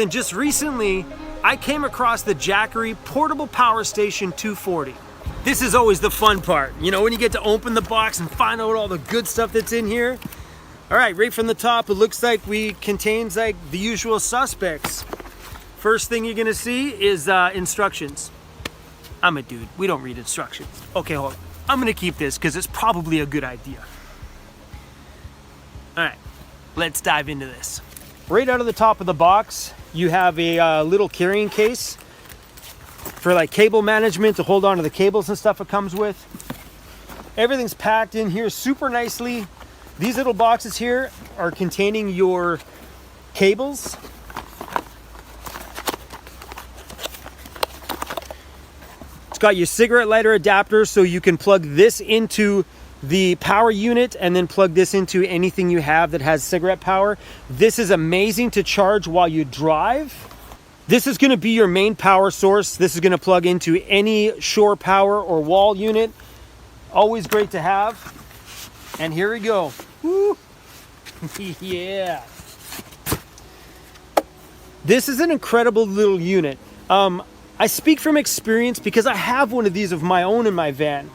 then just recently I came across the Jackery Portable Power Station 240. This is always the fun part, you know, when you get to open the box and find out all the good stuff that's in here. All right, right from the top, it looks like contains like the usual suspects. First thing you're gonna see is instructions. I'm a dude, we don't read instructions. Okay, hold on. I'm gonna keep this because it's probably a good idea. All right, let's dive into this. Right out of the top of the box, you have a little carrying case for like cable management to hold on to the cables and stuff it comes with. Everything's packed in here super nicely. These little boxes here are containing your cables. It's got your cigarette lighter adapter, so you can plug this into the power unit and then plug this into anything you have that has cigarette power. This is amazing to charge while you drive. This is going to be your main power source. This is going to plug into any shore power or wall unit. Always great to have. And here we go. Woo. Yeah. This is an incredible little unit. I speak from experience because I have one of these of my own in my van.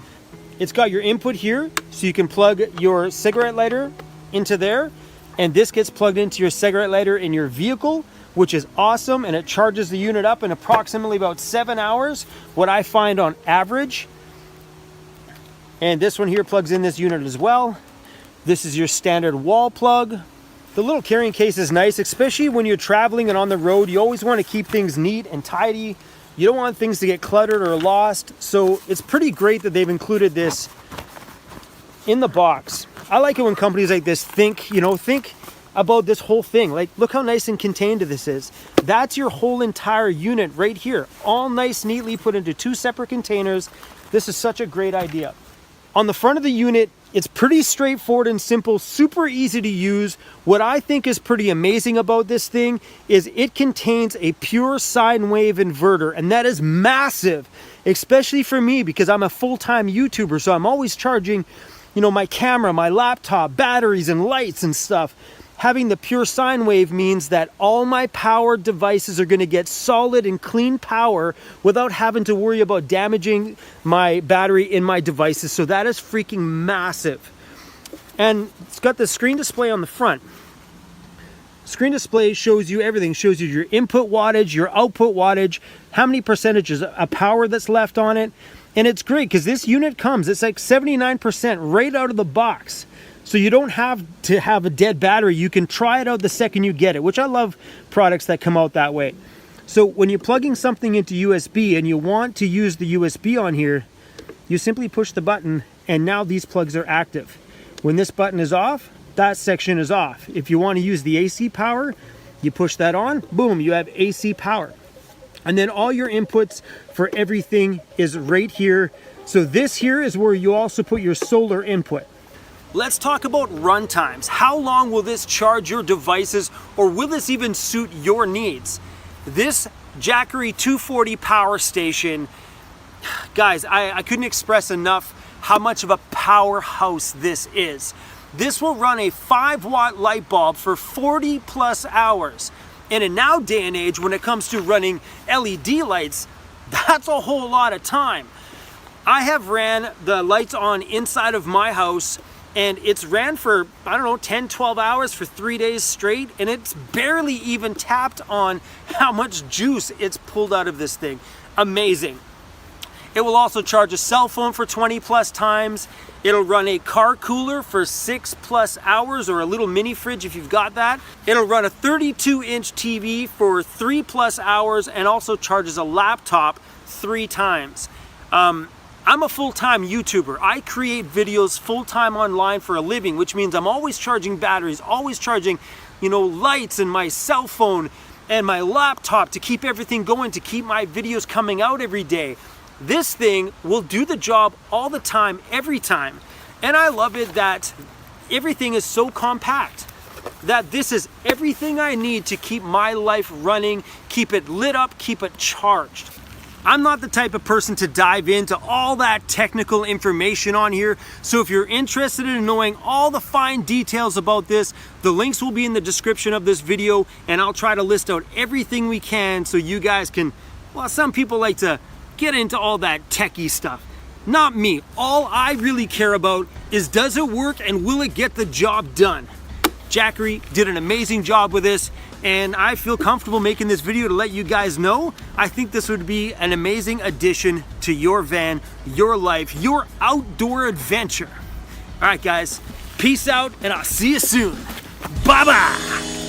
It's got your input here, so you can plug your cigarette lighter into there, and this gets plugged into your cigarette lighter in your vehicle, which is awesome, and it charges the unit up in approximately about 7 hours, what I find on average. And this one here plugs in this unit as well. This is your standard wall plug. The little carrying case is nice, especially when you're traveling and on the road. You always want to keep things neat and tidy. You don't want things to get cluttered or lost, so it's pretty great that they've included this in the box. I like it when companies like this think about this whole thing. Like, look how nice and contained this is. That's your whole entire unit right here, all nice, neatly put into 2 separate containers. This is such a great idea. On the front of the unit, it's pretty straightforward and simple, super easy to use. What I think is pretty amazing about this thing is it contains a pure sine wave inverter, and that is massive, especially for me because I'm a full-time YouTuber, so I'm always charging, my camera, my laptop, batteries and lights and stuff. Having the pure sine wave means that all my powered devices are going to get solid and clean power without having to worry about damaging my battery in my devices. So that is freaking massive. And it's got the screen display on the front. Screen display shows you everything. Shows you your input wattage, your output wattage, how many percentages of power that's left on it. And it's great because this unit it's like 79% right out of the box. So you don't have to have a dead battery. You can try it out the second you get it, which I love products that come out that way. So when you're plugging something into USB and you want to use the USB on here, you simply push the button and now these plugs are active. When this button is off, that section is off. If you want to use the AC power, you push that on, boom, you have AC power. And then all your inputs for everything is right here. So this here is where you also put your solar input. Let's talk about run times. How long will this charge your devices, or will this even suit your needs? This Jackery 240 power station, guys, I couldn't express enough how much of a powerhouse this is. This will run a 5-watt light bulb for 40 plus hours. And in now day and age, when it comes to running LED lights, that's a whole lot of time. I have ran the lights on inside of my house, and it's ran for, 10, 12 hours for 3 days straight, and it's barely even tapped on how much juice it's pulled out of this thing. Amazing. It will also charge a cell phone for 20 plus times. It'll run a car cooler for 6 plus hours, or a little mini fridge if you've got that. It'll run a 32-inch TV for 3 plus hours, and also charges a laptop 3 times. I'm a full-time YouTuber. I create videos full-time online for a living, which means I'm always charging batteries, always charging, lights and my cell phone and my laptop to keep everything going, to keep my videos coming out every day. This thing will do the job all the time, every time. And I love it that everything is so compact, that this is everything I need to keep my life running, keep it lit up, keep it charged. I'm not the type of person to dive into all that technical information on here, so if you're interested in knowing all the fine details about this, the links will be in the description of this video, and I'll try to list out everything we can so you guys can, well, some people like to get into all that techie stuff. Not me. All I really care about is, does it work and will it get the job done? Jackery did an amazing job with this, and I feel comfortable making this video to let you guys know. I think this would be an amazing addition to your van, your life, your outdoor adventure. All right, guys, peace out, and I'll see you soon. Bye-bye.